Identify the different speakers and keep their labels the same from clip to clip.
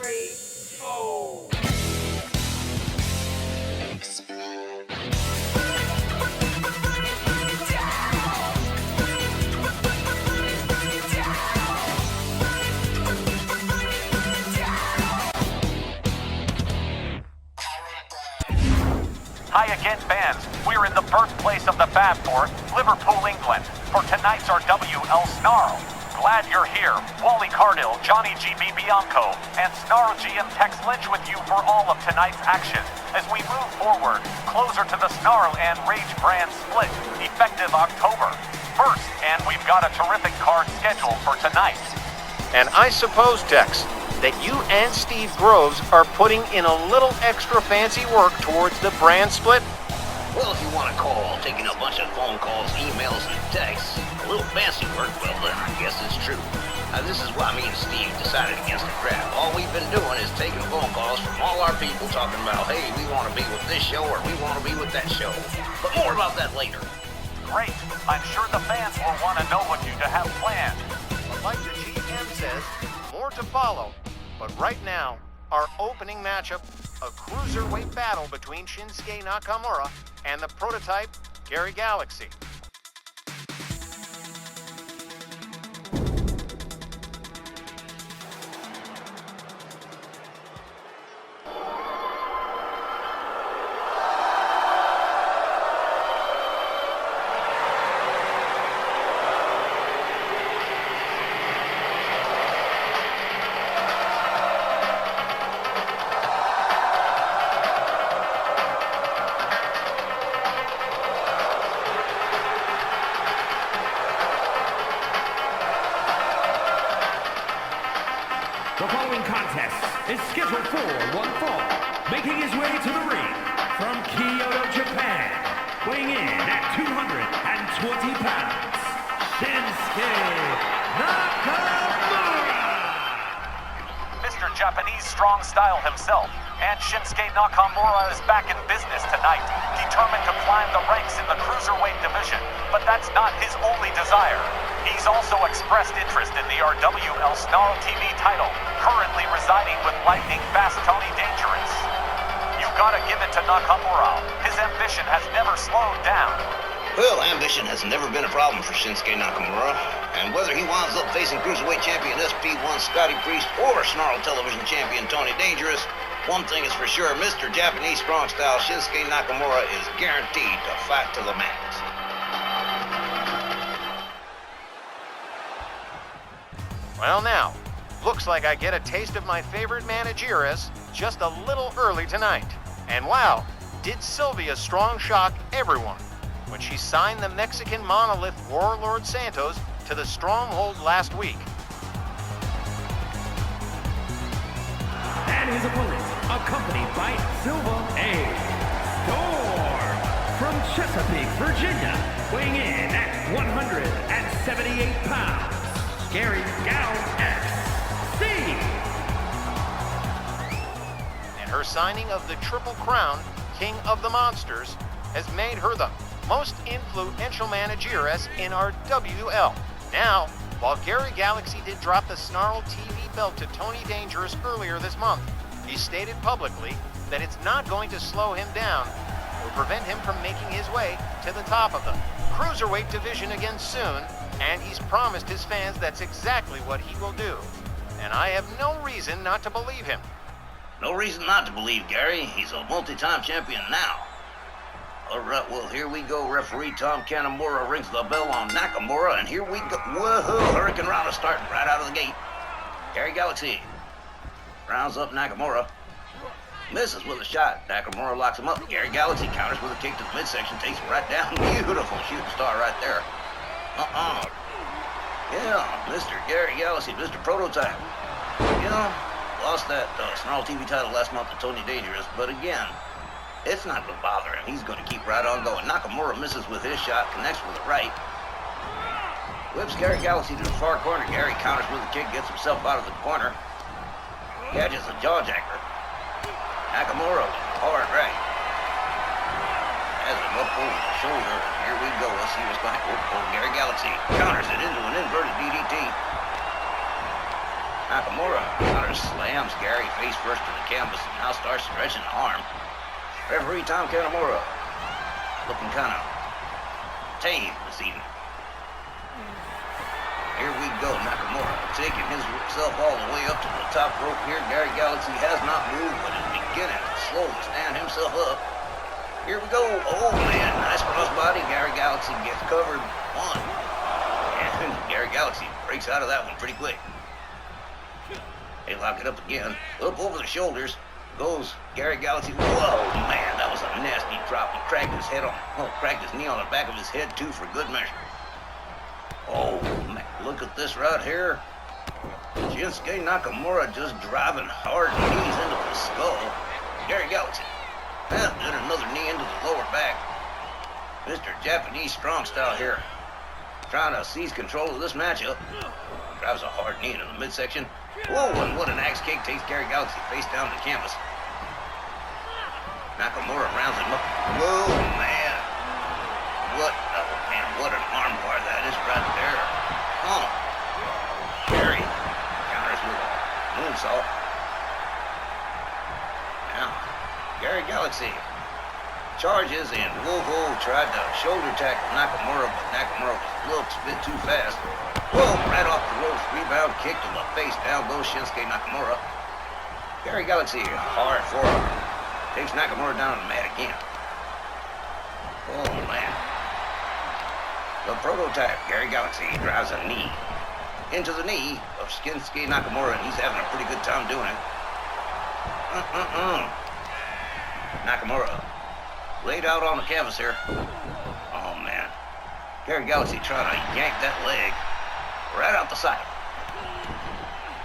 Speaker 1: 3, 4.
Speaker 2: Hi again, fans. We're in the birthplace of the Fab Four, Liverpool, England, for tonight's Rwl Sn Rl. Glad you're here. Wally Cardell, Johnny GB Bianco, and Snarl GM Tex Lynch with you for all of tonight's action as we move forward closer to the Snarl and Rage brand split, effective October 1st, and we've got a terrific card scheduled for tonight.
Speaker 3: And I suppose, Tex, that you and Steve Groves are putting in a little extra fancy work towards the brand split?
Speaker 4: Well, if you want to call taking a bunch of phone calls, emails, and texts a little fancy work, well, then I guess it's true. This is why me and Steve decided against the draft. All we've been doing is taking phone calls from all our people talking about, hey, we want to be with this show or we want to be with that show. But more about that later.
Speaker 2: Great. I'm sure the fans will want to know what you have planned.
Speaker 3: But like the GM says, more to follow. But right now, our opening matchup, a cruiserweight battle between Shinsuke Nakamura and the prototype, Gary Galaxy.
Speaker 5: The following contest is scheduled for one fall, making his way to the ring from Kyoto, Japan, weighing in at 220 pounds, Shinsuke Nakamura!
Speaker 2: Mr. Japanese strong style himself, and Shinsuke Nakamura is back in business tonight, determined to climb the ranks in the cruiserweight division, but that's not his only desire. He's also expressed interest in the Rwl Sn Rl TV title, currently residing with lightning fast Tony Dangerous. You've got to give it to Nakamura. His ambition has never slowed down.
Speaker 4: Well, ambition has never been a problem for Shinsuke Nakamura. And whether he winds up facing Cruiserweight Champion SP1 Scotty Priest or Snarl Television Champion Tony Dangerous, one thing is for sure, Mr. Japanese Strong Style Shinsuke Nakamura is guaranteed to fight to the max.
Speaker 3: Well now, looks like I get a taste of my favorite manageress just a little early tonight. And wow, did Sylvia Strong shock everyone when she signed the Mexican monolith Warlord Santos to the Stronghold last week.
Speaker 5: And his opponent, accompanied by Silva A. Storm from Chesapeake, Virginia, weighing in at 178 pounds, Gary Galaxy.
Speaker 3: And her signing of the Triple Crown, King of the Monsters, has made her the most influential manageress in our WL. Now, while Gary Galaxy did drop the Snarl TV belt to Tony Dangerous earlier this month, he stated publicly that it's not going to slow him down or prevent him from making his way to the top of the Cruiserweight division again soon, and he's promised his fans that's exactly what he will do. And I have no reason not to believe him.
Speaker 4: No reason not to believe Gary. He's a multi-time champion now. All right, well, here we go. Referee Tom Kanamura rings the bell on Nakamura, and here we go. Woohoo! Hurricane Rana starting right out of the gate. Gary Galaxy rounds up Nakamura. Misses with a shot. Nakamura locks him up. Gary Galaxy counters with a kick to the midsection. Takes him right down. Beautiful shooting star right there. Yeah, Mr. Gary Galaxy, Mr. Prototype. Lost that Snarl TV title last month to Tony Dangerous, but again, it's not going to bother him. He's going to keep right on going. Nakamura misses with his shot, connects with the right. Whips Gary Galaxy to the far corner. Gary counters with a kick, gets himself out of the corner. Catches a jawjacker. Nakamura with a hard right. Has him up over the shoulder. Here we go. Let's see what's going to happen. Gary Galaxy counters it into an inverted DDT. Nakamura Nakamura counter slams Gary face first to the canvas and now starts stretching the arm. Referee Tom Nakamura looking kind of tame this evening. Here we go, Nakamura taking himself all the way up to the top rope here. Gary Galaxy has not moved, but is beginning to slowly stand himself up. Here we go. Oh, man, nice crossbody. Gary Galaxy gets covered. One. And Gary Galaxy breaks out of that one pretty quick. They lock it up again. Up over the shoulders goes Gary Galaxy. Whoa, man, that was a nasty drop. He cracked his knee on the back of his head, too, for good measure. Oh, man, look at this right here. Shinsuke Nakamura just driving hard knees into the skull. Gary Galaxy. Then another knee into the lower back. Mr. Japanese strong style here. Trying to seize control of this matchup. Drives a hard knee into the midsection. Whoa, and what an axe kick takes Gary Galaxy face down to the canvas. Nakamura rounds him up. Whoa, man. What an arm bar that is right there. Oh. Gary counters with a moonsault. Now, Gary Galaxy charges and whoa, tried to shoulder tackle Nakamura, but Nakamura was a little bit too fast. Whoa, right off the ropes, rebound kick to the face, down goes Shinsuke Nakamura. Gary Galaxy, hard forearm, takes Nakamura down on the mat again. Oh, man. The prototype, Gary Galaxy, drives a knee into the knee of Shinsuke Nakamura, and he's having a pretty good time doing it. Nakamura laid out on the canvas here. Oh, man. Gary Galaxy trying to yank that leg right out the side.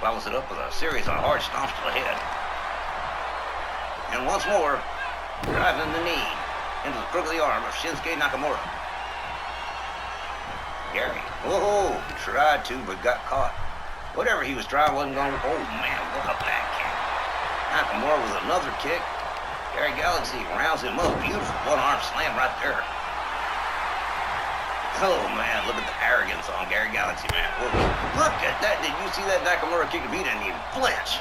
Speaker 4: Follows it up with a series of hard stomps to the head. And once more, driving the knee into the crook of the arm of Shinsuke Nakamura. Gary, whoa, tried to, but got caught. Whatever he was trying wasn't going to... Oh, man, what a back kick. Nakamura with another kick. Gary Galaxy rounds him up. Beautiful one-arm slam right there. Oh, man, look at the arrogance on Gary Galaxy, man. Look at that. Did you see that Nakamura kick? He didn't even flinch.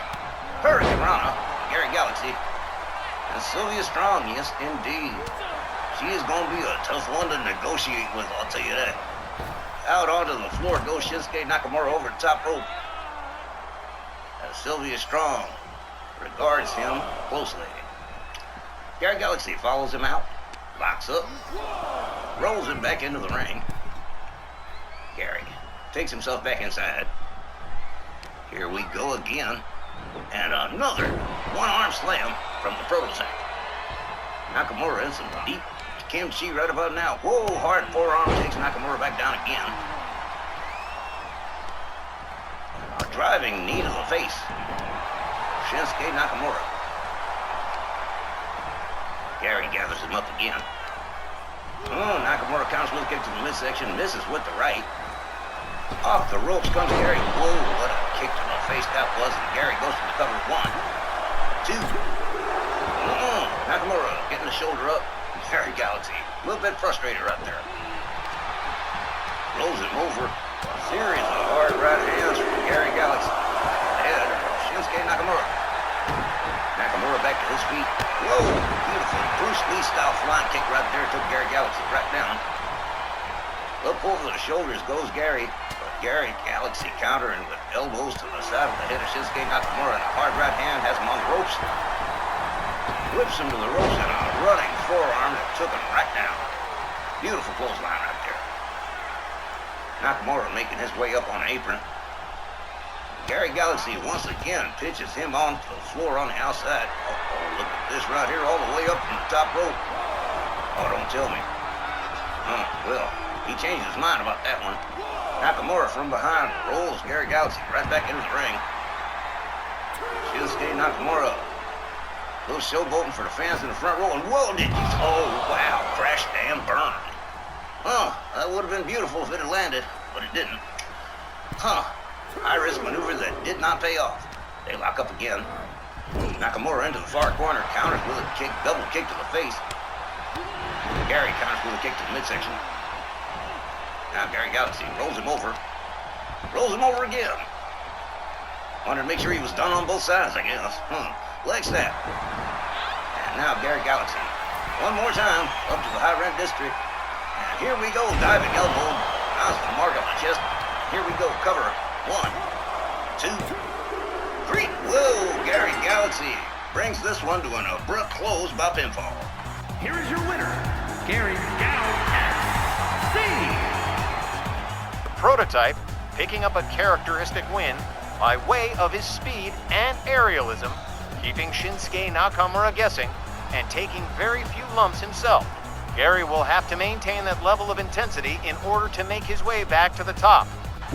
Speaker 4: Hurricane Rana, Gary Galaxy. And Sylvia Strong, yes, indeed. She is going to be a tough one to negotiate with, I'll tell you that. Out onto the floor goes Shinsuke Nakamura over the top rope. As Sylvia Strong regards him closely. Gary Galaxy follows him out, locks up, rolls him back into the ring. Gary takes himself back inside. Here we go again. And another one-arm slam from the prototype. Nakamura in some deep kimchi right about now. Whoa, hard forearm takes Nakamura back down again. A driving knee to the face. Shinsuke Nakamura. Gary gathers him up again. Oh, Nakamura counters with a kick to the midsection, misses with the right. Off the ropes comes Gary. Whoa, what a kick to the face that was. And Gary goes for the cover. 1, 2. Nakamura getting the shoulder up. Gary Galaxy, a little bit frustrated right there. Rolls him over. A series of hard right hands from Gary Galaxy. Head of Shinsuke Nakamura. Nakamura back to his feet. Whoa, beautiful Bruce Lee style flying kick right there. Took Gary Galaxy right down. Up over the shoulders goes Gary. But Gary Galaxy countering with elbows to the side of the head of Shinsuke Nakamura. And a hard right hand has him on the ropes. Whips him to the ropes and a running forearm that took him right down. Beautiful clothesline right there. Nakamura making his way up on an apron. Gary Galaxy once again pitches him onto the floor on the outside. Oh, look at this right here, all the way up from the top rope. Oh, don't tell me. Well, he changed his mind about that one. Nakamura from behind rolls Gary Galaxy right back into the ring. Shinsuke Nakamura. A little showboating for the fans in the front row. And whoa, did you? Oh, wow. Crash and burn. That would have been beautiful if it had landed, but it didn't. High-risk maneuver that did not pay off. They lock up again. Nakamura into the far corner. Counters with a kick, double kick to the face. Gary counters with a kick to the midsection. Now Gary Galaxy rolls him over. Rolls him over again. Wanted to make sure he was done on both sides, I guess. Leg snap. And now Gary Galaxy. One more time, up to the high rent district. And here we go, diving elbow. Now's the mark on the chest. Here we go, cover. 1, 2, 3. Whoa, Gary Galaxy brings this one to an abrupt close by pinfall.
Speaker 5: Here is your winner, Gary Galaxy.
Speaker 3: The prototype picking up a characteristic win by way of his speed and aerialism, keeping Shinsuke Nakamura guessing and taking very few lumps himself. Gary will have to maintain that level of intensity in order to make his way back to the top.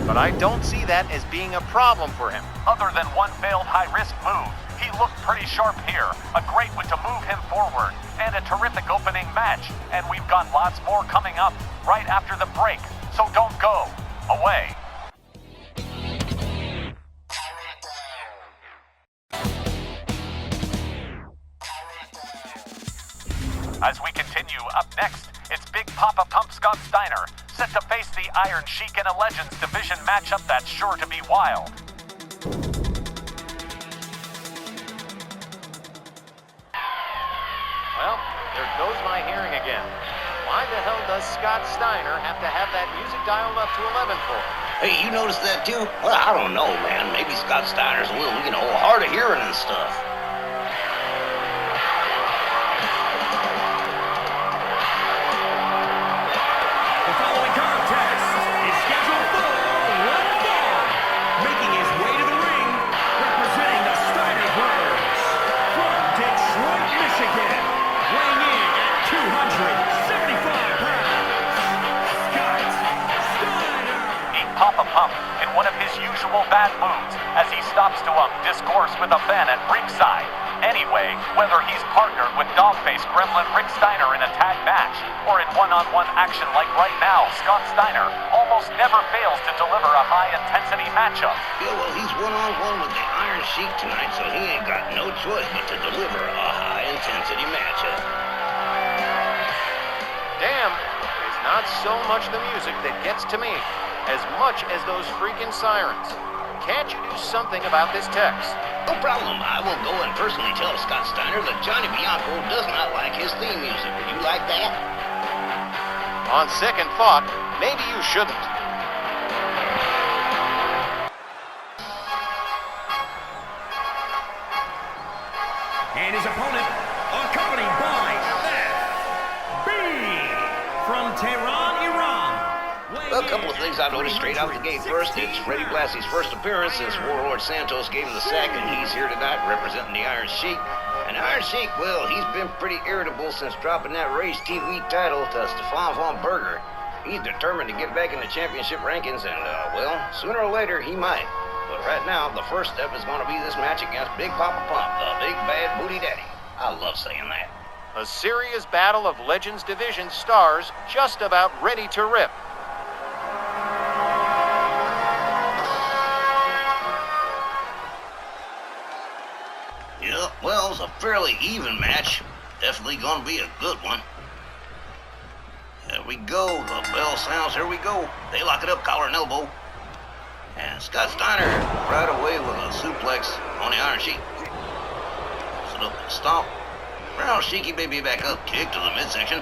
Speaker 3: But I don't see that as being a problem for him.
Speaker 2: Other than one failed high-risk move, he looked pretty sharp here. A great one to move him forward, and a terrific opening match. And we've got lots more coming up right after the break, so don't go away. As we continue, up next, it's Big Papa Pump Scott Steiner, set to face the Iron Sheik in a Legends division matchup that's sure to be wild.
Speaker 3: Well, there goes my hearing again. Why the hell does Scott Steiner have to have that music dialed up to 11 for?
Speaker 4: Hey, you noticed that too? Well, I don't know, man. Maybe Scott Steiner's a little, hard of hearing and stuff.
Speaker 5: The following contest is scheduled for one fall. Making his way to the ring, representing the Steiner brothers. From Detroit, Michigan, weighing in at 275 pounds, Scott Steiner.
Speaker 2: He Papa Pump in one of his usual bad moves as he stops to discourse with a fan at ringside. Anyway, whether he's partnered with Dogface Gremlin Rick Steiner in a tag match or in one-on-one action like right now, Scott Steiner almost never fails to deliver a high-intensity matchup.
Speaker 4: Yeah, well, he's one-on-one with the Iron Sheik tonight, so he ain't got no choice but to deliver a high-intensity matchup.
Speaker 3: Damn, it's not so much the music that gets to me as much as those freaking sirens. Can't you do something about this text?
Speaker 4: No problem. I will go and personally tell Scott Steiner that Johnny Bianco does not like his theme music. Would you like that?
Speaker 3: On second thought, maybe you shouldn't.
Speaker 5: And his opponent, accompanied by FB from Tehran, Iran.
Speaker 4: A couple of things I noticed straight out the gate. First, it's Freddie Blassie's first appearance since Warlord Santos gave him the sack, and he's here tonight representing the Iron Sheik. And Iron Sheik, well, he's been pretty irritable since dropping that Race TV title to Stefan von Berger. He's determined to get back in the championship rankings, and, well, sooner or later, he might. But right now, the first step is going to be this match against Big Papa Pump, the Big Bad Booty Daddy. I love saying that.
Speaker 3: A serious battle of Legends Division stars just about ready to rip.
Speaker 4: Yeah, well, it's a fairly even match. Definitely gonna be a good one. Here we go. The bell sounds. Here we go. They lock it up, collar and elbow. And Scott Steiner right away with a suplex on the Iron Sheik. Sit up and stomp. Now Sheiky baby back up. Kick to the midsection.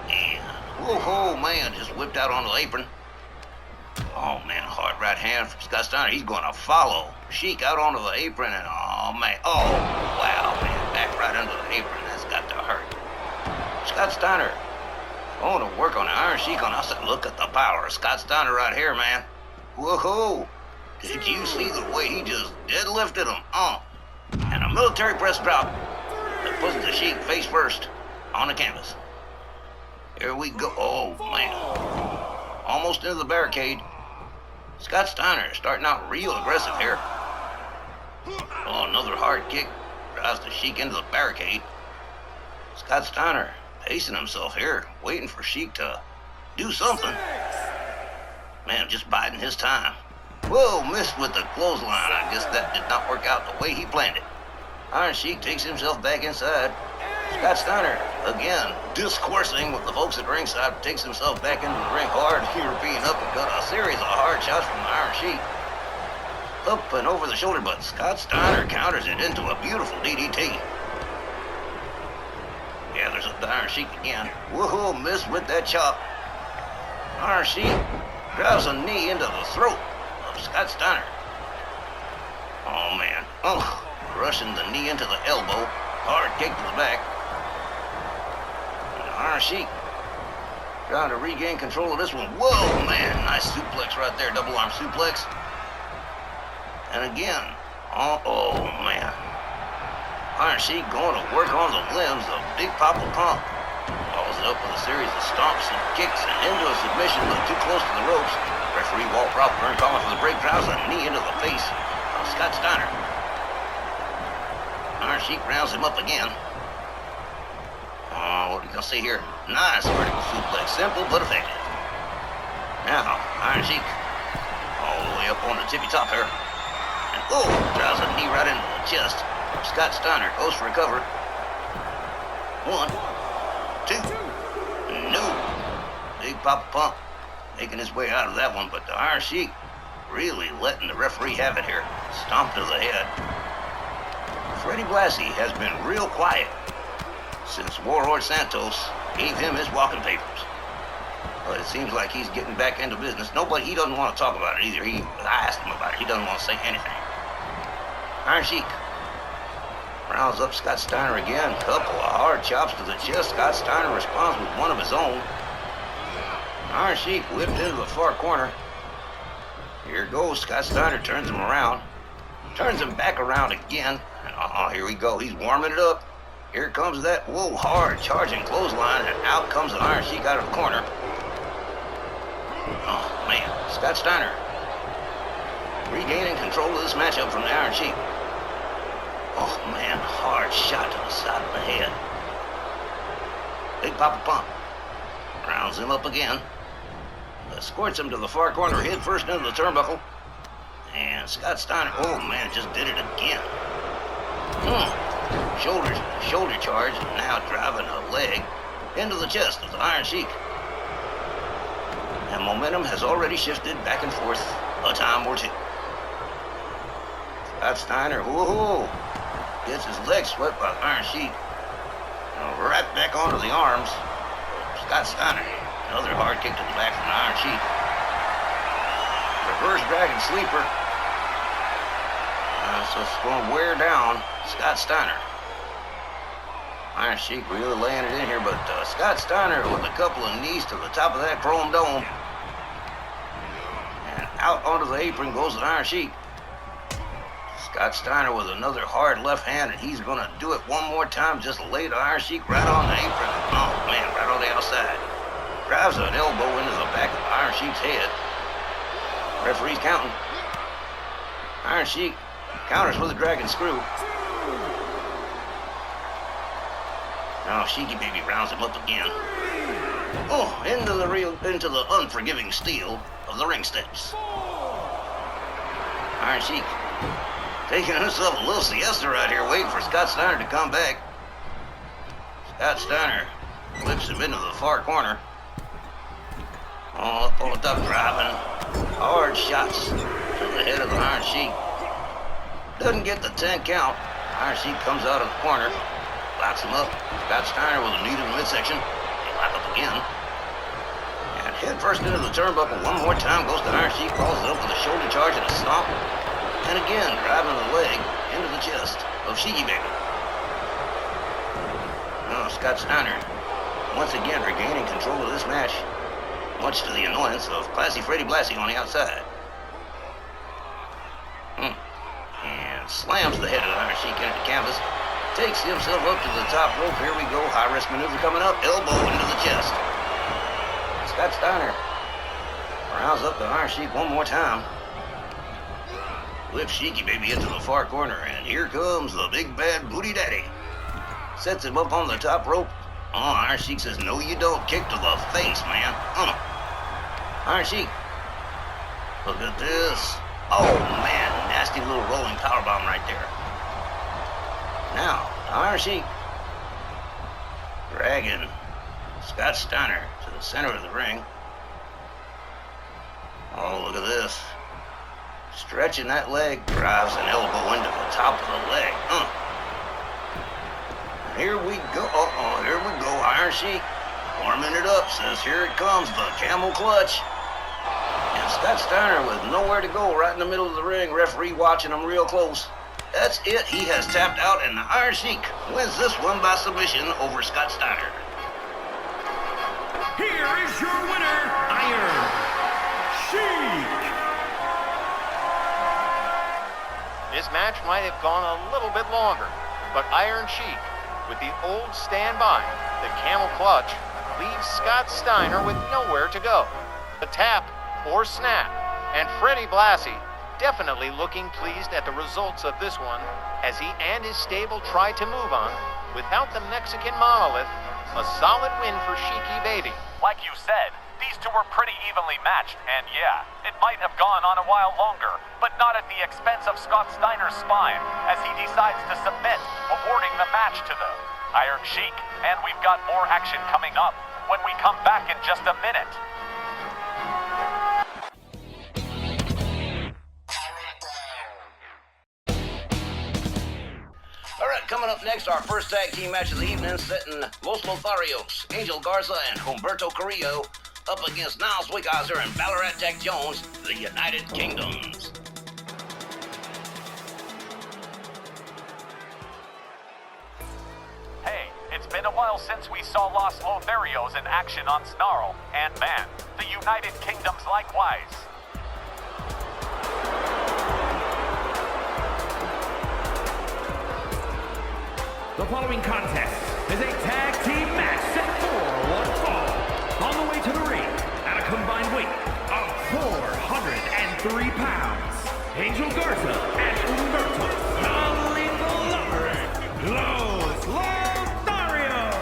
Speaker 4: And whoa, man, just whipped out on the apron. Oh, man, hard right hand from Scott Steiner. He's going to follow Sheik out onto the apron, and oh, man. Oh, wow, man. Back right under the apron. That's got to hurt. Scott Steiner going to work on the Iron Sheik on us. Look at the power of Scott Steiner right here, man. Whoa. Did you see the way he just deadlifted him? And a military press drop that puts the Sheik face first on the canvas. Here we go. Oh, man. Almost into the barricade. Scott Steiner starting out real aggressive here. Oh, another hard kick drives the Sheik into the barricade. Scott Steiner pacing himself here, waiting for Sheik to do something. Man, just biding his time. Whoa, missed with the clothesline. I guess that did not work out the way he planned it. Iron Sheik takes himself back inside. Scott Steiner, again, discoursing with the folks at ringside, takes himself back into the ring hard. European uppercut, a series of hard shots from the Iron Sheik. up and over the shoulder, but Scott Steiner counters it into a beautiful DDT. Gathers up the Iron Sheik again. Whoa, missed with that chop. Iron Sheik drives a knee into the throat of Scott Steiner. Oh, man. Oh, rushing the knee into the elbow. Hard kick to the back. And Iron Sheik trying to regain control of this one. Whoa, man. Nice suplex right there. Double arm suplex. And again. Oh, man. Iron Sheik going to work on the limbs of Big Papa Pump. Follows it up with a series of stomps and kicks and into a submission, but too close to the ropes. Referee Walt Rockburn calling for the break, drives a knee into the face of Scott Steiner. Iron Sheik rounds him up again. Oh, what are we going to see here? Nice vertical suplex. Simple but effective. Now, Iron Sheik all the way up on the tippy top here. And oh, drives a knee right into the chest. Scott Steiner goes for a cover. 1, 2. No. Big Papa Pump making his way out of that one, but the Iron Sheik really letting the referee have it here. Stomp to the head. Freddie Blassie has been real quiet since Warlord Santos gave him his walking papers. But it seems like he's getting back into business. He doesn't want to talk about it either. I asked him about it. He doesn't want to say anything. Iron Sheik rounds up Scott Steiner again. Couple of hard chops to the chest. Scott Steiner responds with one of his own. Iron Sheik whipped into the far corner. Here goes. Scott Steiner turns him around. Turns him back around again. And here we go. He's warming it up. Here comes that, whoa, hard charging clothesline. And out comes the Iron Sheik out of the corner. Oh, man. Scott Steiner regaining control of this matchup from the Iron Sheik. Oh, man, hard shot to the side of the head. Big Papa Pump rounds him up again. Escorts him to the far corner, head first into the turnbuckle. And Scott Steiner, oh, man, just did it again. Shoulder charge, now driving a leg into the chest of the Iron Sheik. And momentum has already shifted back and forth a time or two. Scott Steiner, whoa, gets his leg swept by the Iron Sheik. Right back onto the arms. Scott Steiner, another hard kick to the back from the Iron Sheik. Reverse dragon sleeper. So it's going to wear down Scott Steiner. Iron Sheik really laying it in here, but Scott Steiner with a couple of knees to the top of that chrome dome. And out onto the apron goes the Iron Sheik. Scott Steiner with another hard left hand, and he's going to do it one more time. Just lay the Iron Sheik right on the apron. Oh, man, right on the outside. Drives an elbow into the back of the Iron Sheik's head. Referee's counting. Iron Sheik counters with a dragon screw. Now Sheiky Baby rounds him up again. Oh, into the unforgiving steel of the ring steps. Iron Sheik taking himself a little siesta right here, waiting for Scott Steiner to come back. Scott Steiner whips him into the far corner. Oh, up on the top, driving hard shots to the head of the Iron Sheik. Doesn't get the 10 count. Iron Sheik comes out of the corner, locks him up. Scott Steiner with a knee to the midsection. They lock up again. And head first into the turnbuckle one more time. Goes to Iron Sheik, follows it up with a shoulder charge and a stomp. And again, driving the leg into the chest of Sheiky Baby. Oh, Scott Steiner once again regaining control of this match, much to the annoyance of Classy Freddie Blassie on the outside. And slams the head of the Iron Sheik into the canvas. Takes himself up to the top rope. Here we go. High risk maneuver coming up. Elbow into the chest. Scott Steiner rounds up the Iron Sheik one more time. Whips Sheiky Baby into the far corner. And here comes the big bad booty daddy. Sets him up on the top rope. Oh, Iron Sheik says, no you don't. Kick to the face, man. Iron Sheik. Look at this. Oh, man. Nasty little rolling powerbomb right there. Now, Iron Sheik dragging Scott Steiner to the center of the ring. Oh, look at this. Stretching that leg, drives an elbow into the top of the leg. Here we go. Here we go. Iron Sheik warming it up. Says here it comes, the camel clutch. And Scott Steiner with nowhere to go, right in the middle of the ring. Referee watching him real close. That's it. He has tapped out, and the Iron Sheik wins this one by submission over Scott Steiner.
Speaker 5: Here is your winner, Iron Sheik.
Speaker 3: This match might have gone a little bit longer, but Iron Sheik, with the old standby, the camel clutch, leaves Scott Steiner with nowhere to go. The tap or snap, and Freddie Blassie definitely looking pleased at the results of this one as he and his stable try to move on without the Mexican monolith. A solid win for Sheiky Baby.
Speaker 2: Like you said, these two were pretty evenly matched, and yeah, it might have gone on a while longer, but not at the expense of Scott Steiner's spine as he decides to submit, awarding the match to the Iron Sheik. And we've got more action coming up when we come back in just a minute.
Speaker 4: Coming up next, our first tag team match of the evening, setting Los Lotharios, Angel Garza and Humberto Carrillo up against Niles Wickheiser and Ballarat Jack Jones, the United Kingdoms.
Speaker 2: Hey, it's been a while since we saw Los Lotharios in action on Snarl, and man, the United Kingdoms likewise.
Speaker 5: The following contest is a tag team match set for one fall. On the way to the ring, at a combined weight of 403 pounds, Angel Garza and Humberto Los Lotharios.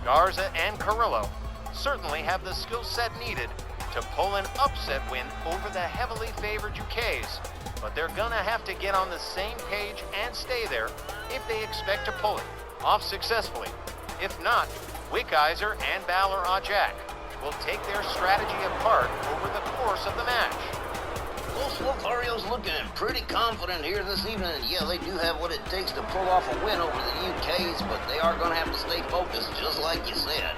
Speaker 3: Garza and Carrillo certainly have the skill set needed to pull an upset win over the heavily favored UKs, but they're gonna have to get on the same page and stay there if they expect to pull it off successfully. If not, Wickheiser and Ballarat Jack will take their strategy apart over the course of the match.
Speaker 4: Los Lotharios looking pretty confident here this evening. Yeah, they do have what it takes to pull off a win over the UKs, but they are going to have to stay focused, just like you said.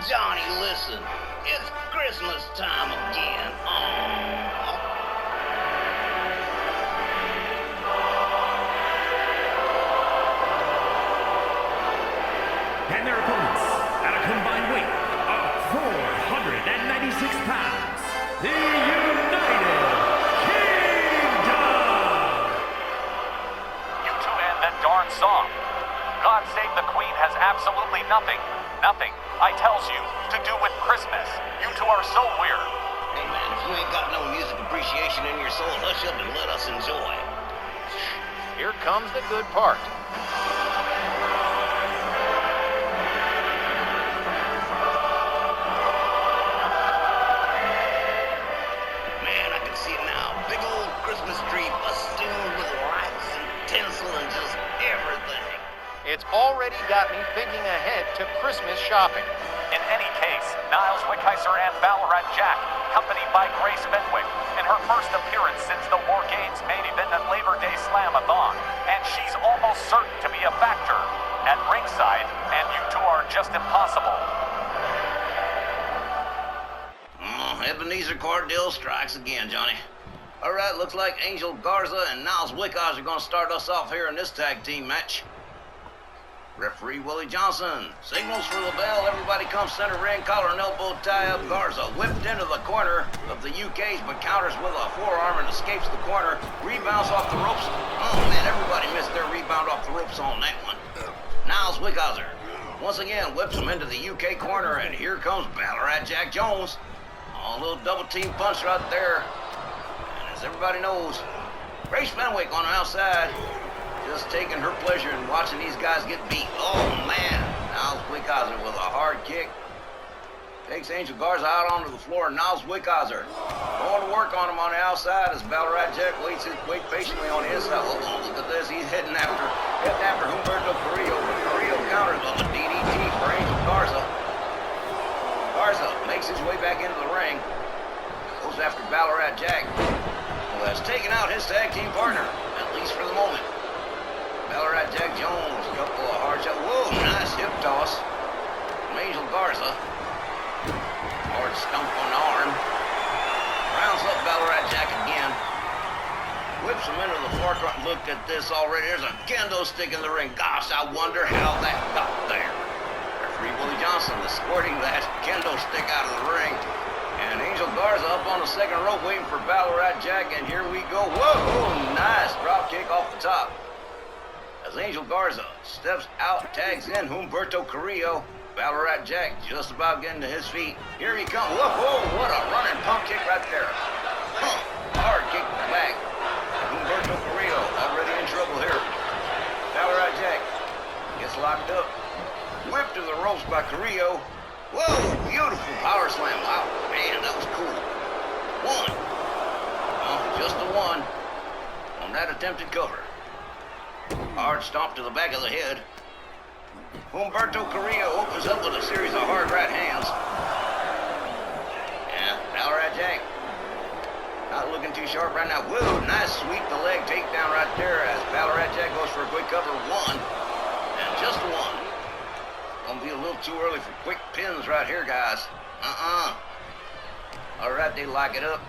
Speaker 4: Johnny, listen, it's Christmas time again.
Speaker 5: And their opponents, at a combined weight of 496 pounds, the United Kingdom.
Speaker 2: You two and that darn song. God Save the Queen has absolutely nothing, I tells you, to do with Christmas. You two are so weird.
Speaker 4: Hey man, if you ain't got no music appreciation in your soul, hush up and let us enjoy.
Speaker 3: Here comes the good part.
Speaker 4: Man, I can see it now. Big old Christmas tree festooned with lights and tinsel and just everything.
Speaker 3: It's already got me thinking ahead to Christmas shopping.
Speaker 2: In any case, Niles Wickheiser and Ballarat Jack, accompanied by Grace Fenwick, in her first appearance since the War Games main event at Labor Day Slam-a-thon, and she's almost certain to be a factor at ringside, and you two are just impossible.
Speaker 4: Ebenezer Cordell strikes again, Johnny. All right, looks like Angel Garza and Niles Wickheiser are going to start us off here in this tag team match. Referee Willie Johnson signals for the bell. Everybody comes center ring, collar and elbow tie up. Garza whipped into the corner of the UK's, but counters with a forearm and escapes the corner. Rebounds off the ropes. Oh man, everybody missed their rebound off the ropes on that one. Niles Wickheiser once again whips him into the UK corner, and here comes Ballarat Jack Jones. Oh, a little double team punch right there. And as everybody knows, Grace Fenwick on the outside, just taking her pleasure in watching these guys get beat. Oh, man. Niles Wickheiser with a hard kick. Takes Angel Garza out onto the floor, and Niles Wickhauser going to work on him on the outside as Ballarat Jack waits patiently on the inside. Oh, look at this. He's heading after Humberto Carrillo. But Carrillo counters on the DDT for Angel Garza. Garza makes his way back into the ring. Goes after Ballarat Jack, who has taken out his tag team partner, at least for the moment. Ballarat Jack Jones, a couple of hard shots. Whoa, nice hip toss from Angel Garza. Hard stump on the arm. Rounds up Ballarat Jack again. Whips him into the far corner. Look at this already. There's a kendo stick in the ring. Gosh, I wonder how that got there. Referee Willie Johnson escorting that kendo stick out of the ring. And Angel Garza up on the second rope waiting for Ballarat Jack. And here we go. Whoa, nice drop kick off the top. As Angel Garza steps out, tags in Humberto Carrillo. Ballarat Jack just about getting to his feet. Here he comes. Whoa, what a running pump kick right there. Hard kick to the back. Humberto Carrillo already in trouble here. Ballarat Jack gets locked up. Whipped to the ropes by Carrillo. Whoa, beautiful power slam. Wow, man, that was cool. One. Well, just the one on that attempted cover. Hard stomp to the back of the head. Humberto Carrillo opens up with a series of hard right hands. And Ballarat Jack not looking too sharp right now. Whoa, nice sweep the leg takedown right there as Ballarat Jack goes for a quick cover. One. And just one. Gonna be a little too early for quick pins right here, guys. All right, they lock it up.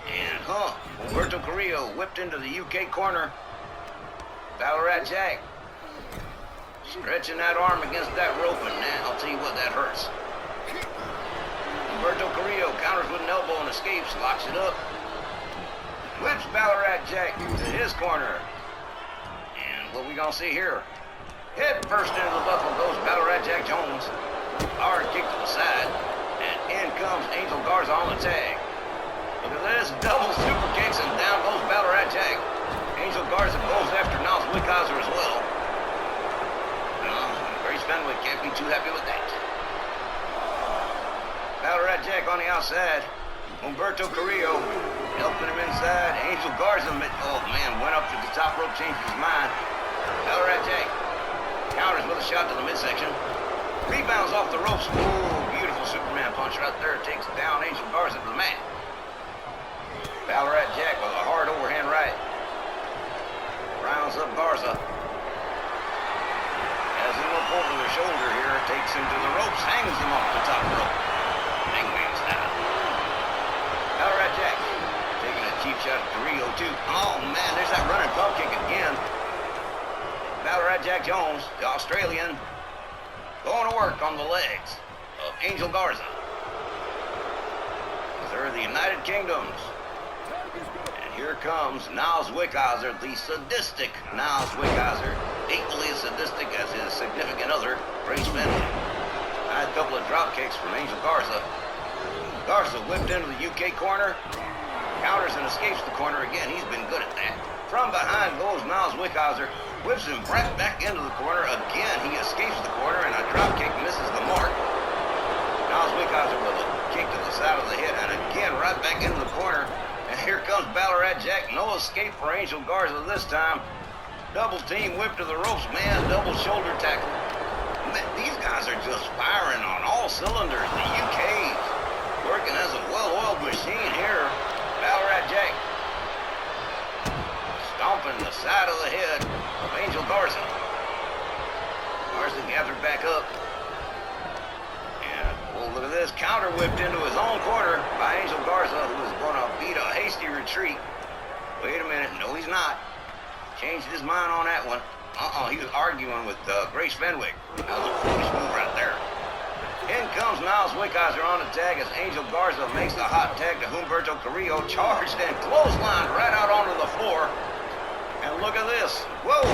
Speaker 4: And Humberto Carrillo whipped into the UK corner. Ballarat Jack stretching that arm against that rope, and now I'll tell you what, that hurts. Humberto Carrillo counters with an elbow and escapes, locks it up. Whips Ballarat Jack to his corner. And what we gonna see here? Head first into the buckle goes Ballarat Jack Jones. Hard kick to the side, and in comes Angel Garza on the tag. Look at this, double super kicks, and down goes Ballarat Jack. Angel Garza goes after Niles Wickhauser as well. Fenwick can't be too happy with that. Ballarat Jack on the outside. Humberto Carrillo helping him inside. Angel Garza, went up to the top rope, changed his mind. Ballarat Jack counters with a shot to the midsection. Rebounds off the ropes. Ooh, beautiful Superman punch right there. Takes down Angel Garza to the mat. Ballarat Jack with a hard overhand right. Rounds up Garza. Has him up over the shoulder here, takes him to the ropes, hangs him off the top rope. Hangman style. Ballarat Jack taking a cheap shot at Carrillo too. Oh man, there's that running pump kick again. Ballarat Jack Jones, the Australian, going to work on the legs of Angel Garza. They're the United Kingdoms. And here comes Niles Wickhauser, the sadistic Niles Wickhauser. Equally as sadistic as his significant other, Grace Bentley. Nice couple of drop kicks from Angel Garza. Garza whipped into the UK corner, counters and escapes the corner again. He's been good at that. From behind goes Niles Wickhauser, whips him right back into the corner. Again, he escapes the corner, and a drop kick misses the mark. Niles Wickhauser with a kick to the side of the head, and again right back into the corner. And here comes Ballarat Jack. No escape for Angel Garza this time. Double team whip to the ropes, man, double shoulder tackle. Man, these guys are just firing on all cylinders. The UK's working as a well-oiled machine here. Ballarat Jack stomping the side of the head of Angel Garza. Garza gathered back up. And look at this, counter whipped into his own corner by Angel Garza, who is going to beat a hasty retreat. Wait a minute, no he's not. Changed his mind on that one. He was arguing with Grace Fenwick. That was a foolish move right there. In comes Niles Wickhauser on the tag as Angel Garza makes the hot tag to Humberto Carrillo. Charged and clotheslined right out onto the floor. And look at this. Whoa!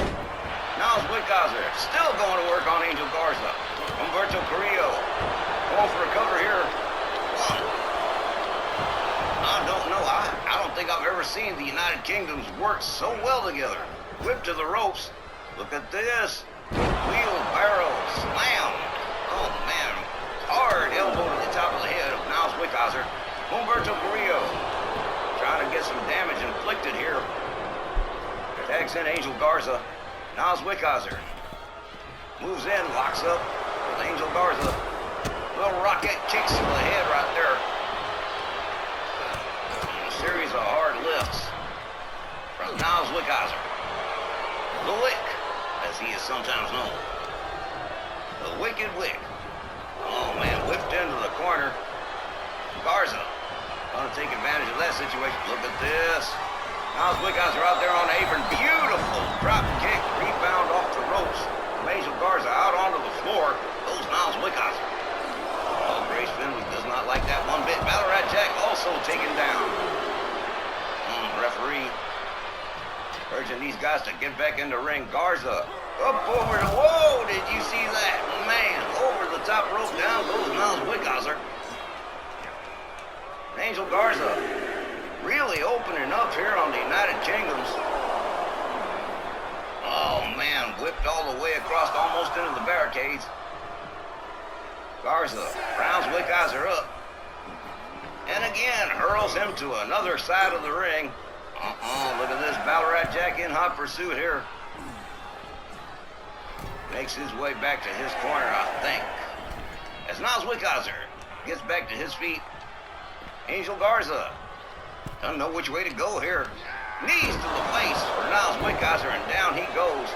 Speaker 4: Niles Wickhauser still going to work on Angel Garza. Humberto Carrillo going for a cover here. One. I don't know. I don't think I've ever seen the United Kingdoms work so well together. Whip to the ropes. Look at this. Wheelbarrow slam. Oh, man. Hard elbow to the top of the Wickhauser. Humberto Carrillo trying to get some damage inflicted here. Tags in Angel Garza. Niles Wickhauser moves in, locks up with Angel Garza. Little rocket kicks to the head right there. And a series of hard lifts from Niles Wickhauser. The Wick, as he is sometimes known. The Wicked Wick. Oh man, whipped into the corner. Garza gonna take advantage of that situation. Look at this. Niles Wickhauser out there on the apron. Beautiful drop kick, rebound off the ropes. Angel Garza out onto the floor. Goes Niles Wickhauser. Oh, Grace Fenwick does not like that one bit. Ballarat Jack also taken down. Referee urging these guys to get back in the ring. Garza up over the, whoa, did you see that? Man, over the top rope, down goes Niles Wickhauser. Angel Garza really opening up here on the United Kingdoms. Oh man, whipped all the way across almost into the barricades. Garza rounds Wickhauser up. And again, hurls him to another side of the ring. Look at this, Ballarat Jack in hot pursuit here. Makes his way back to his corner, I think. As Niles Wickhauser gets back to his feet, Angel Garza doesn't know which way to go here. Knees to the face for Niles Wickhauser, and down he goes.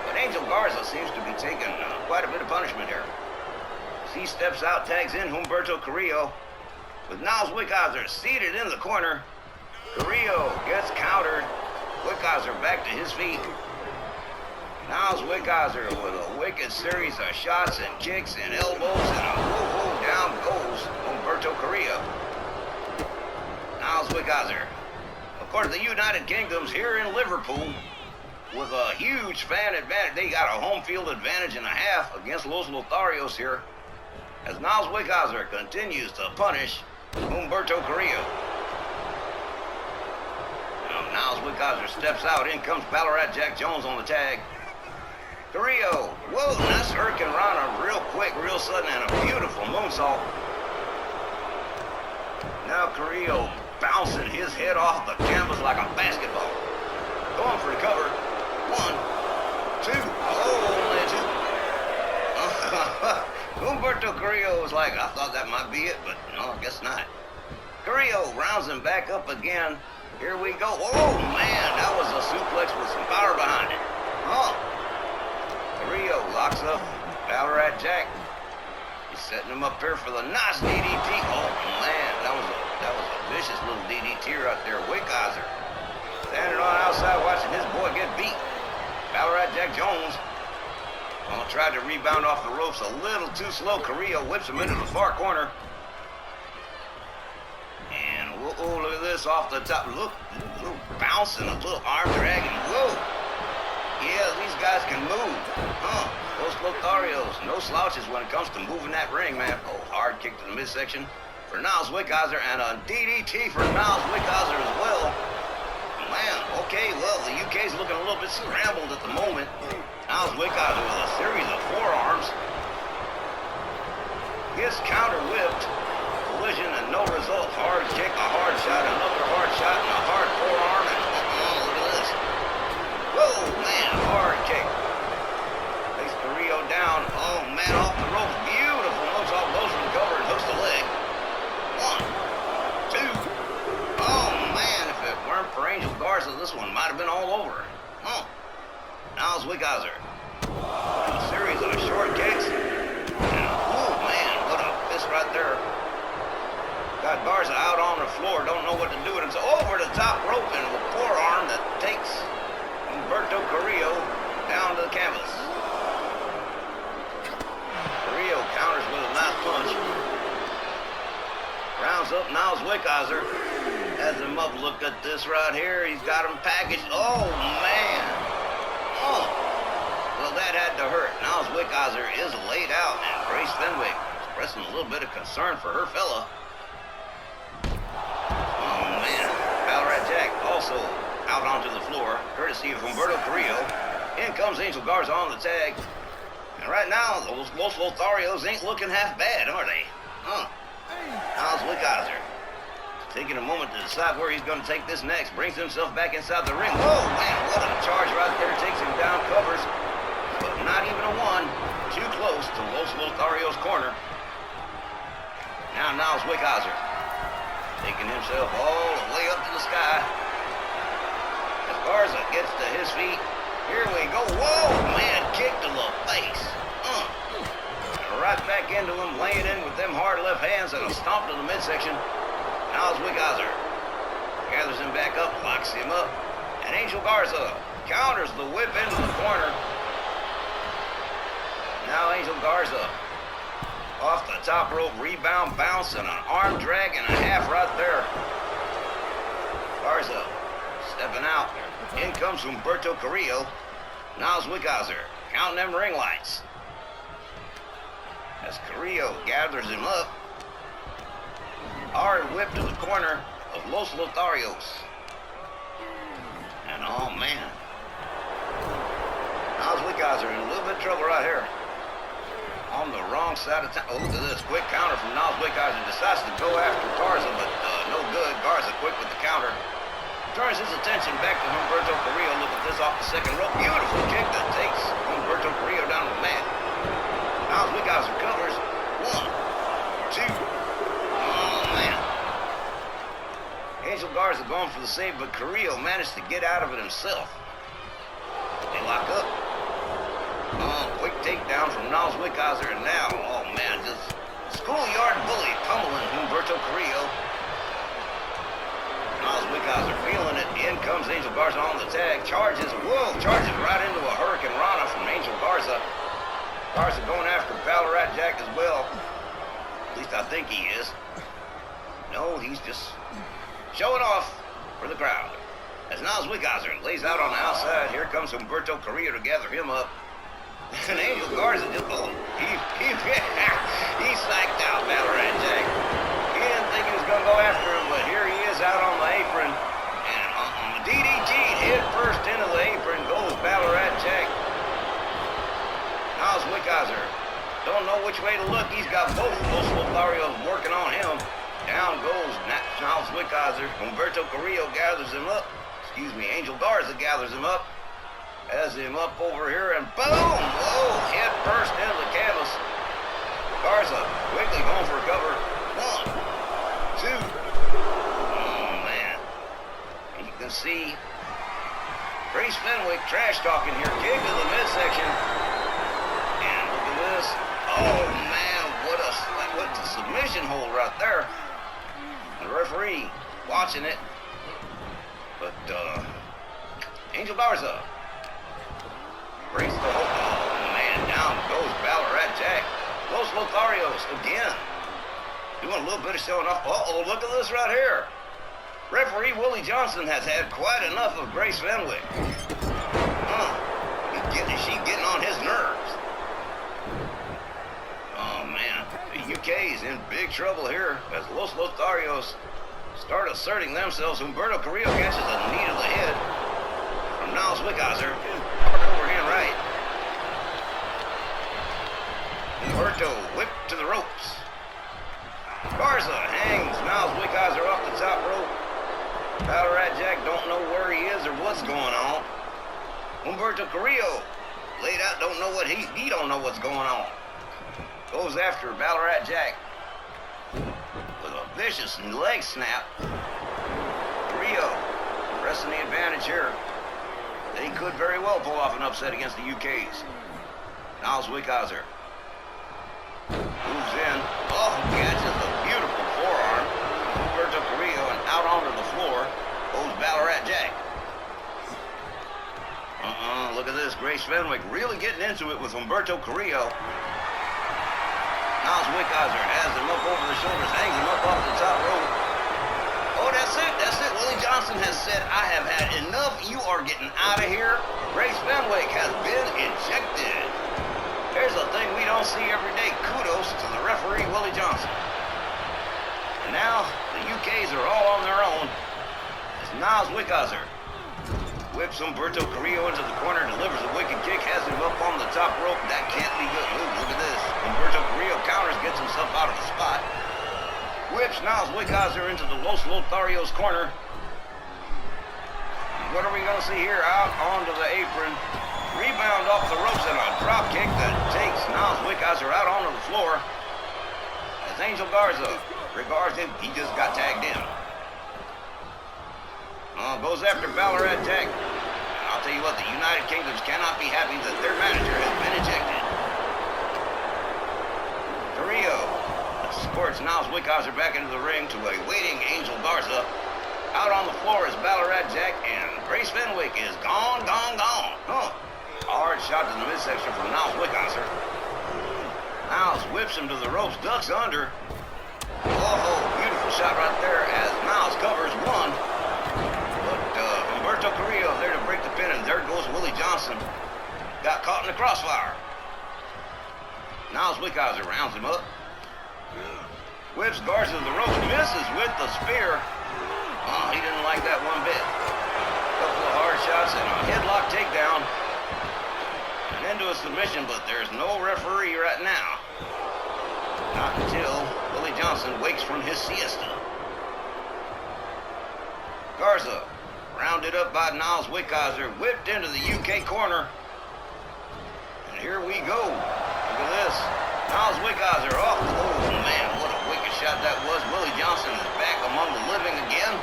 Speaker 4: But Angel Garza seems to be taking quite a bit of punishment here. As he steps out, tags in Humberto Carrillo. With Niles Wickhauser seated in the corner, Carrillo gets countered. Wickhauser back to his feet. Niles Wickhauser with a wicked series of shots and kicks and elbows, and a woo-hoo, down goes Humberto Carrillo. Niles Wickhauser. Of course, the United Kingdom's here in Liverpool with a huge fan advantage. They got a home field advantage and a half against Los Lotharios here, as Niles Wickhauser continues to punish Humberto Carrillo. Now, Niles Wickhauser steps out. In comes Ballarat Jack Jones on the tag. Carrillo, whoa, nice Hurricane Rana, real quick, real sudden, and a beautiful moonsault. Now Carrillo bouncing his head off the canvas like a basketball. Going for the cover. 1, 2, only 2. Humberto Carrillo was like, I thought that might be it, but no, I guess not. Carrillo rounds him back up again. Here we go. Oh man, that was a suplex with some power behind it. Carrillo locks up Ballarat Jack. He's setting him up here for the nice DDT. Oh man, that was a vicious little DDT right there. Wickhauser standing on outside watching his boy get beat. Ballarat Jack Jones tried to rebound off the ropes a little too slow. Carrillo whips him into the far corner. And whoa, look at this off the top. Look, bouncing, a little arm dragging. Whoa. Yeah, these guys can move. Those Lotharios, no slouches when it comes to moving that ring, man. Oh, hard kick to the midsection for Niles Wickhauser, and a DDT for Niles Wickhauser as well. Man, okay, well, the UK's looking a little bit scrambled at the moment. Niles Wickhauser with a series of forearms. Gets counter-whipped. Collision and no result. Hard kick, a hard shot, another hard shot, and a hard forearm, and look at this. Whoa, man, hard kick. Takes Carrillo down. Oh, man, off the ropes. Beautiful moonsault, goes for the cover and hooks the leg. 1, 2. Oh, man, if it weren't for Angel Garza, this one might have been all over. Niles Wickhauser. A series of short kicks. And, oh, man, what a fist right there. Got Garza out on the floor, don't know what to do with him. So over the top rope and a forearm that takes Humberto Carrillo down to the canvas. Carrillo counters with a nice punch. Rounds up Niles Wickhauser. Has him up. Look at this right here. He's got him packaged. Oh, man. Well, that had to hurt. Niles Wickhauser is laid out, and Grace Fenwick expressing a little bit of concern for her fella. Oh, man. Ballarat Jack also out onto the floor, courtesy of Humberto Carrillo. In comes Angel Garza on the tag. And right now, those Los Lotharios ain't looking half bad, are they? Niles Wickhauser, taking a moment to decide where he's going to take this next, brings himself back inside the ring. Whoa, man, what a charge right there. Takes him down, covers, but not even a one. Too close to Los Lotharios' corner. Now Niles Wickhauser, taking himself all the way up to the sky. As Garza gets to his feet, here we go. Whoa, man, kick to the face. Right back into him, laying in with them hard left hands and a stomp to the midsection. Niles Wickhauser gathers him back up, locks him up, and Angel Garza counters the whip into the corner. Now Angel Garza off the top rope, rebound, bounce, and an arm drag and a half right there. Garza stepping out. In comes Humberto Carrillo. Niles Wickhauser counting them ring lights. As Carrillo gathers him up. Hard whip to the corner of Los Lotharios. And oh man. Niles Wickhauser in a little bit of trouble right here. On the wrong side of town. Oh, look at this. Quick counter from Niles Wickhauser. Decides to go after Garza, but no good. Garza quick with the counter. Turns his attention back to Humberto Carrillo. Look at this off the second rope. Beautiful kick that takes Humberto Carrillo down to the mat. Niles Wickhauser covers. 1, 2. Oh, man. Angel Garza going for the save, but Carrillo managed to get out of it himself. They lock up. Quick takedown from Niles Wickhauser, and now, oh, man, just schoolyard bully pummeling Humberto Carrillo. Niles Wickhauser feeling it. In comes Angel Garza on the tag. Charges. Whoa, charges right into a Hurricane Rana from Angel Garza. Garza going after Ballarat Jack as well. At least I think he is. No, he's just showing off for the crowd. As Niles Wickhauser lays out on the outside, here comes Humberto Carrillo to gather him up. And Angel Garza just, he psyched out Ballarat Jack. He didn't think he was going to go after him, but here he is out on the apron. And on the DDT, head first into the apron goes Ballarat Jack. Niles Wickhauser don't know which way to look. He's got both Los Lotharios working on him. Down goes Niles Wickhauser. Humberto Carrillo gathers him up. Excuse me, Angel Garza gathers him up. Has him up over here and boom! Whoa! Head first into the canvas. Garza quickly going for a cover. 1, 2. Oh man. And you can see Grace Fenwick trash talking here. Kick to the midsection. And look at this. Oh man, what a submission hold right there. The referee watching it. But Angel Garza breaks the hold. Oh man, down goes Ballarat Jack. Los Lotharios again. Doing a little bit of showing off. Uh-oh, look at this right here. Referee Willie Johnson has had quite enough of Grace Fenwick. She's getting on his nerves. Oh man, the UK is in big trouble here as Los Lotharios start asserting themselves. Humberto Carrillo catches a knee to the head from Niles Wickhauser. Overhand right. Humberto whipped to the ropes. Garza hangs Niles Wickhauser off the top rope. Ballarat Jack don't know where he is or what's going on. Humberto Carrillo laid out, don't know what he don't know what's going on. Goes after Ballarat Jack with a vicious leg snap. Carrillo pressing the advantage here. He could very well pull off an upset against the UKs. Niles Wickhauser moves in. Oh, catches a beautiful forearm. Humberto Carrillo and out onto the floor goes Ballarat Jack. Look at this. Grace Fenwick really getting into it with Humberto Carrillo. Niles Wickhauser has him up over the shoulders, hangs him up off the top rope. Oh, that's it. Willie Johnson has said, I have had enough. You are getting out of here. Grace Fenwick has been ejected. There's a thing we don't see every day. Kudos to the referee, Willie Johnson. And now, the UKs are all on their own. As Niles Wickhauser whips Humberto Carrillo into the corner, delivers a wicked kick, has him up on the top rope. That can't be good. Ooh, look at this. Humberto Carrillo counters, gets himself out of the spot. Whips Niles Wickhauser into the Los Lotharios corner. What are we going to see here? Out onto the apron. Rebound off the ropes and a drop kick that takes Niles Wickhauser out onto the floor. As Angel Garza regards him, he just got tagged in. Goes after Ballarat Jack. And I'll tell you what, the United Kingdoms cannot be happy that their manager has been ejected. Carrillo escorts Niles Wickhauser back into the ring to a waiting Angel Garza. Out on the floor is Ballarat Jack, and Grace Fenwick is gone. Hard shot to the midsection from Niles Wickhauser. Niles whips him to the ropes, ducks under. Oh, beautiful shot right there as Niles covers one. But Humberto Carrillo there to break the pin, and there goes Willie Johnson. Got caught in the crossfire. Niles Wickhauser rounds him up. Whips Garza to the ropes, misses with the spear. He didn't like that one bit. Couple of hard shots and a headlock takedown. And into a submission, but there's no referee right now. Not until Willie Johnson wakes from his siesta. Garza, rounded up by Niles Wickhauser, whipped into the UK corner. And here we go. Look at this. Niles Wickhauser off. Oh, man, what a wicked shot that was. Willie Johnson is back among the living again.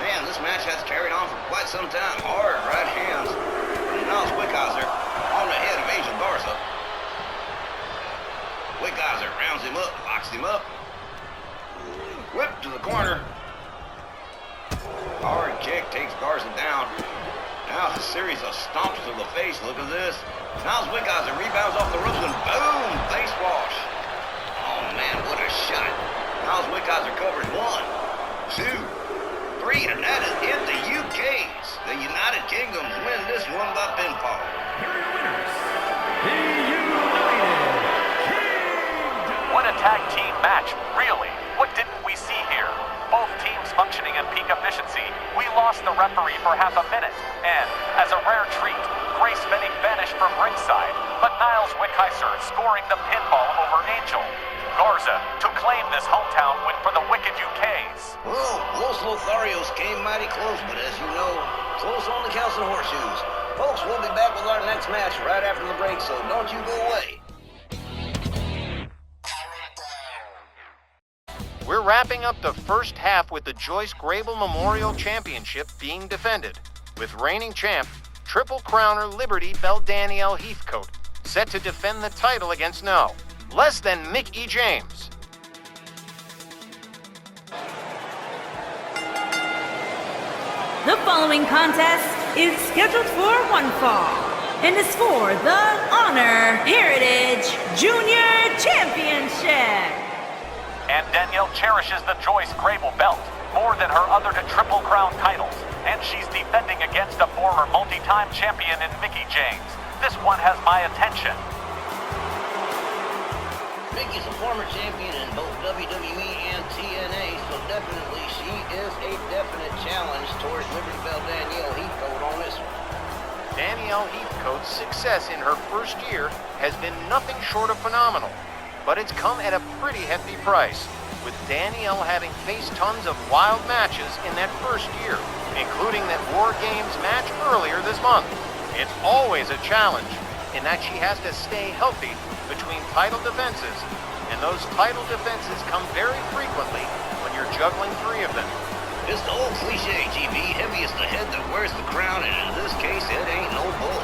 Speaker 4: Man, this match has carried on for quite some time. Hard right hands from Niles Wickhauser on the head of Angel Garza. Wickhauser rounds him up, locks him up. Whip to the corner. Hard kick takes Garza down. Now a series of stomps to the face. Look at this. Niles Wickhauser rebounds off the ropes and boom, face wash. Oh man, what a shot. Niles Wickhauser covers 1, 2, 3, and that is it. The UK's. The United Kingdoms win this one by pinfall.
Speaker 5: Here are your winners, the United Kingdom.
Speaker 2: What a tag team match, really. What didn't we see here? Both teams functioning at peak efficiency. We lost the referee for half a minute. And, as a rare treat, Grace Fenwick vanished from ringside, but Niles Wickhauser scoring the pinfall over Angel. Garza to claim this hometown win for the Wicked UKs.
Speaker 4: Well, Los Lotharios came mighty close, but as you know, close only counts in horseshoes. Folks, we'll be back with our next match right after the break, so don't you go away.
Speaker 3: We're wrapping up the first half with the Joyce Grable Memorial Championship being defended, with reigning champ, Triple Crowner Liberty Belle Danielle Heathcote, set to defend the title against no less than Mickie James.
Speaker 6: The following contest is scheduled for one fall and is for the Honor Heritage Junior Championship.
Speaker 2: And Danielle cherishes the Joyce Grable belt more than her other Triple Crown titles. And she's defending against a former multi-time champion in Mickie James. This one has my attention.
Speaker 4: Mickey's a former champion in both WWE and TNA, so definitely she is a definite challenge towards Liberty Belle Danielle Heathcote on this one.
Speaker 3: Danielle Heathcote's success in her first year has been nothing short of phenomenal, but it's come at a pretty hefty price, with Danielle having faced tons of wild matches in that first year, including that War Games match earlier this month. It's always a challenge in that she has to stay healthy between title defenses, and those title defenses come very frequently when you're juggling 3 of them.
Speaker 4: It's the old cliche, GB, heavy is the head that wears the crown, and in this case, it ain't no bull.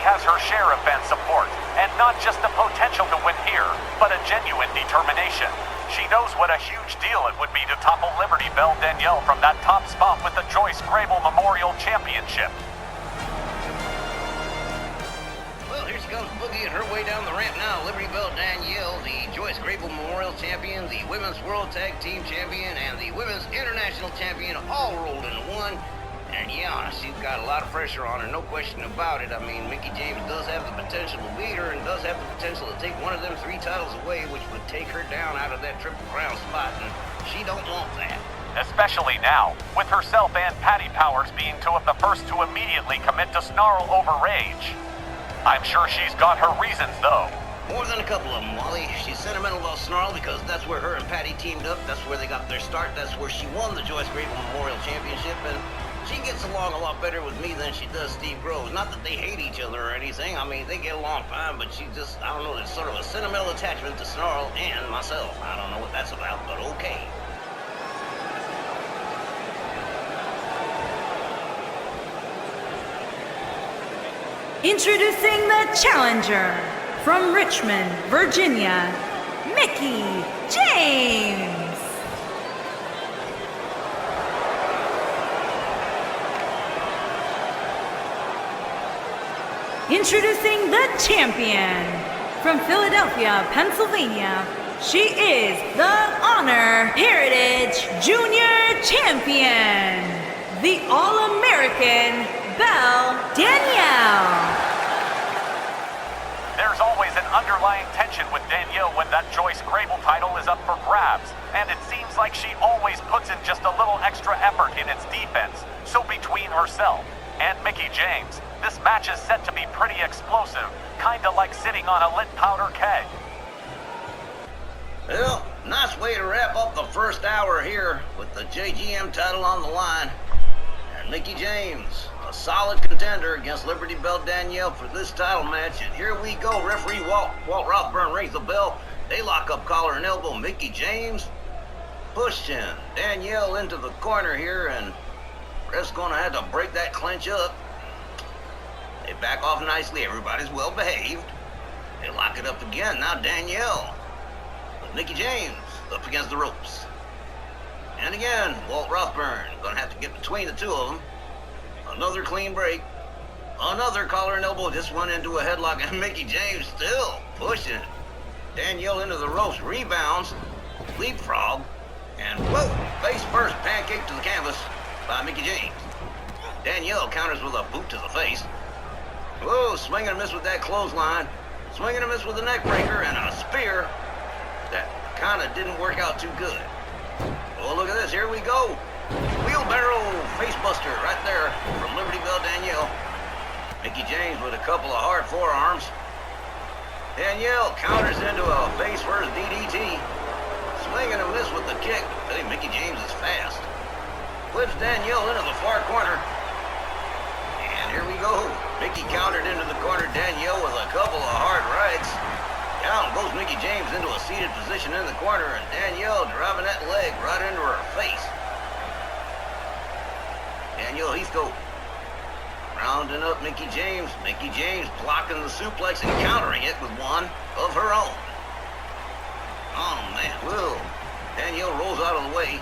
Speaker 2: Has her share of fan support, and not just the potential to win here, but a genuine determination. She knows what a huge deal it would be to topple Liberty Belle Danielle from that top spot with the Joyce Grable Memorial Championship.
Speaker 4: Well, here she comes boogieing her way down the ramp now. Liberty Belle Danielle, the Joyce Grable Memorial Champion, the Women's World Tag Team Champion, and the Women's International Champion all rolled into one. And yeah, she's got a lot of pressure on her, no question about it. I mean, Mickie James does have the potential to beat her and does have the potential to take one of them 3 titles away, which would take her down out of that Triple Crown spot, and she don't want that.
Speaker 2: especially now, with herself and Patty Powers being two of the first to immediately commit to snarl over rage. I'm sure she's got her reasons, though.
Speaker 4: More than a couple of them, Wally. She's sentimental about Snarl because that's where her and Patty teamed up. That's where they got their start. That's where she won the Joyce Grable Memorial Championship. And she gets along a lot better with me than she does Steve Groves. Not that they hate each other or anything. I mean, they get along fine, but she just, I don't know, there's sort of a sentimental attachment to Snarl and myself. I don't know what that's about, but okay.
Speaker 6: Introducing the challenger from Richmond, Virginia, Mickie James. Introducing the champion from Philadelphia, Pennsylvania. She is the Honor Heritage Junior Champion, the All-American Belle Danielle.
Speaker 2: There's always an underlying tension with Danielle when that Joyce Grable title is up for grabs, and it seems like she always puts in just a little extra effort in its defense. So between herself and Mickie James, this match is set to be pretty explosive, kinda like sitting on a lit powder keg.
Speaker 4: Well, nice way to wrap up the first hour here with the JGM title on the line. And Mickie James, a solid contender against Liberty Belle Danielle for this title match. And here we go. Referee Walt Rothburn rings the bell. They lock up collar and elbow. Mickie James pushing Danielle into the corner here, and ref's gonna have to break that clinch up. They back off nicely. Everybody's well behaved. They lock it up again. Now Danielle with Mickie James up against the ropes. And again, Walt Rothburn gonna have to get between the two of them. Another clean break. Another collar and elbow. This one into a headlock, and Mickie James still pushing Danielle into the ropes. Rebounds, leapfrog, and whoa, face first pancake to the canvas by Mickie James. Danielle counters with a boot to the face. Whoa, swing and miss with that clothesline. Swing and miss with a neck breaker and a spear that kind of didn't work out too good. Oh, look at this. Here we go. Wheelbarrow facebuster right there from Liberty Belle Danielle. Mickie James with a couple of hard forearms. Danielle counters into a face first DDT. Swing and a miss with the kick. Hey, Mickie James is fast. Flips Danielle into the far corner. And here we go. Mickie countered into the corner. Danielle with a couple of hard rights. Down goes Mickie James into a seated position in the corner, and Danielle driving that leg right into her face. Danielle Heathcote rounding up Mickie James. Mickie James blocking the suplex and countering it with one of her own. Oh, man. Whoa. Danielle rolls out of the way.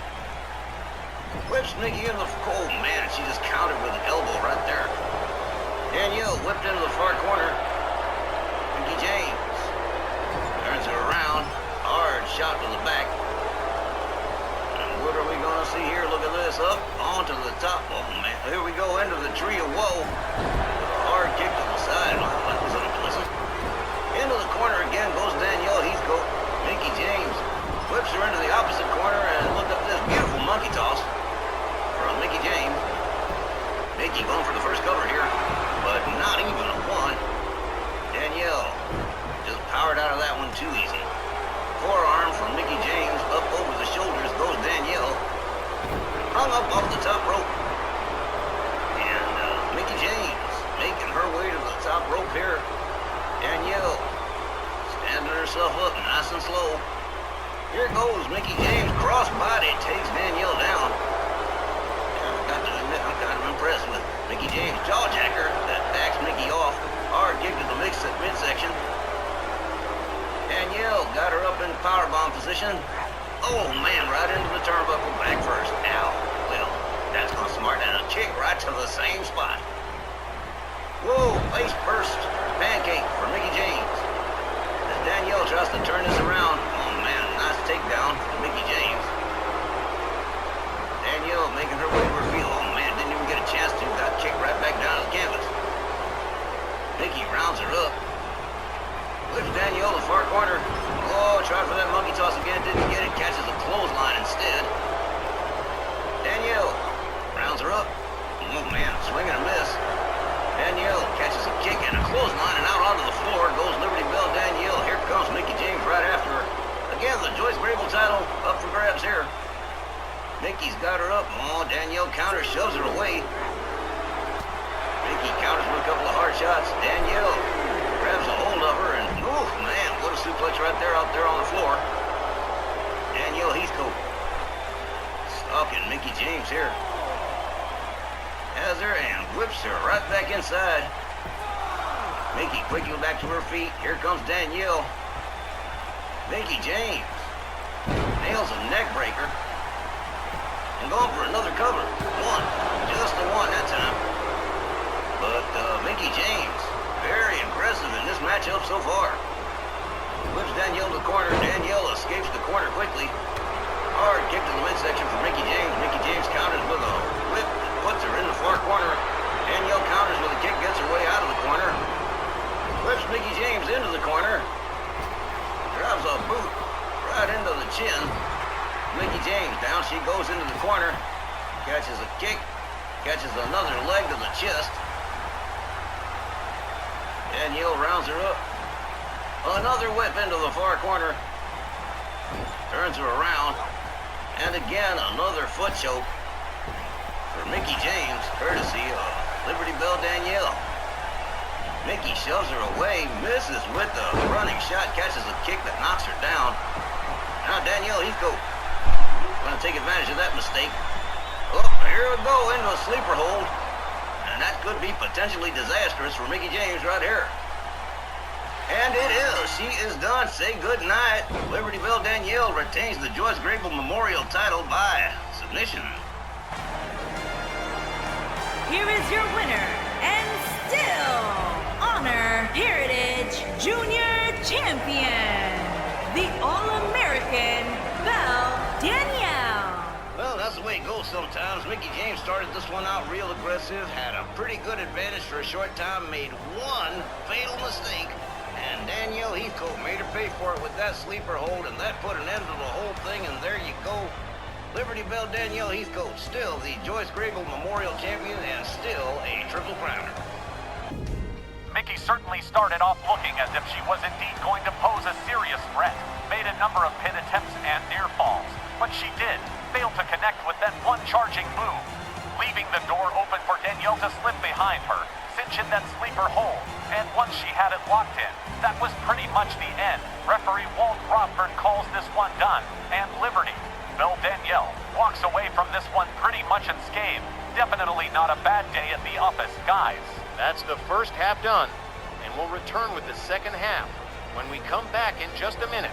Speaker 4: Whips Mickie into the... Oh, man. She just countered with an elbow right there. Danielle whipped into the far corner. Mickie James turns her around. Hard shot to the back. And what are we going to see here? Look at this. Up onto the top. Oh, man. Here we go into the tree of woe. With a hard kick to the side. Oh, that was unpleasant. Into the corner again goes Danielle Heathcote. Mickie James whips her into the opposite corner, and look at this beautiful monkey toss from Mickie James. Mickie going for the first cover here, but not even a one. Danielle just powered out of that one too easy. Forearm from Mickie James up over the shoulders goes Danielle. Hung up off the top rope. And Mickie James making her way to the top rope here. Danielle standing herself up nice and slow. Here goes Mickie James. Crossbody takes Danielle down. And I got to admit, I'm kind of impressed with Mickie James' jawjacker that backs Mickie off. Hard kick to the midsection. Danielle got her up in powerbomb position. Oh, man, right into the turnbuckle, back first. Ow. Well, that's not smart. And a kick right to the same spot. Whoa, face first pancake for Mickie James. As Danielle tries to turn this around. Oh, man, nice takedown for Mickie James. Danielle making her way to her feet. Oh, man, didn't even get a chance to. Got kicked right back down to the canvas. Mickie rounds her up. Whips Danielle to the far corner. Oh, tried for that monkey toss again. Didn't get it. Catches a clothesline instead. Danielle rounds her up. Oh man, swing and a miss. Danielle catches a kick and a clothesline, and out onto the floor goes Liberty Bell Danielle. Here comes Mickey James right after her. Again, the Joyce Grable title up for grabs here. Mickey's got her up. Oh, Danielle counters, shoves her away. Mickey counters with a couple of hard shots. Danielle grabs a hold of her, and ooh, man, what a suplex right there out there on the floor. Danielle Heathcote stalking Mickey James here. Has her and whips her right back inside. Mickey quickly back to her feet. Here comes Danielle. Mickey James nails a neck breaker and going for another cover. One, just the one that time. But Mickey James, very impressive in this matchup so far. Whips Danielle to the corner. Danielle escapes the corner quickly. Hard kick to the midsection for Mickey James. Mickey James counters with a whip that puts her in the far corner. Danielle counters with a kick, gets her way out of the corner. Whips Mickey James into the corner. Drives a boot right into the chin. Mickey James down she goes into the corner. Catches a kick. Catches another leg to the chest. Danielle rounds her up. Another whip into the far corner. Turns her around. And again, another foot choke for Mickey James, courtesy of Liberty Bell Danielle. Mickey shoves her away, misses with the running shot, catches a kick that knocks her down. Now Danielle Heathcote going to take advantage of that mistake. Oh, here we go into a sleeper hold. And that could be potentially disastrous for Mickey James right here. And it is. She is done. Say good night. Liberty Bell Danielle retains the Joyce Grable Memorial title by submission.
Speaker 6: Here is your winner, and still Honor Heritage Junior Champion, the All-American Belle Danielle.
Speaker 4: Well, that's the way it goes sometimes. Mickey James started this one out real aggressive, had a pretty good advantage for a short time, made one fatal mistake, and Danielle Heathcote made her pay for it with that sleeper hold, and that put an end to the whole thing, and there you go. Liberty Bell Danielle Heathcote, still the Joyce Grable Memorial Champion, and still a Triple Crowner.
Speaker 2: Mickey certainly started off looking as if she was indeed going to pose a serious threat. Made a number of pin attempts and near falls, but she did fail to connect with that one charging move, leaving the door open for Danielle to slip behind her, cinch in that sleeper hold, and once she had it locked in, that was pretty much the end. Referee Walt Crawford calls this one done, and Liberty Bell Danielle walks away from this one pretty much unscathed. Definitely not a bad day at the office, guys.
Speaker 3: That's the first half done, and we'll return with the second half when we come back in just a minute.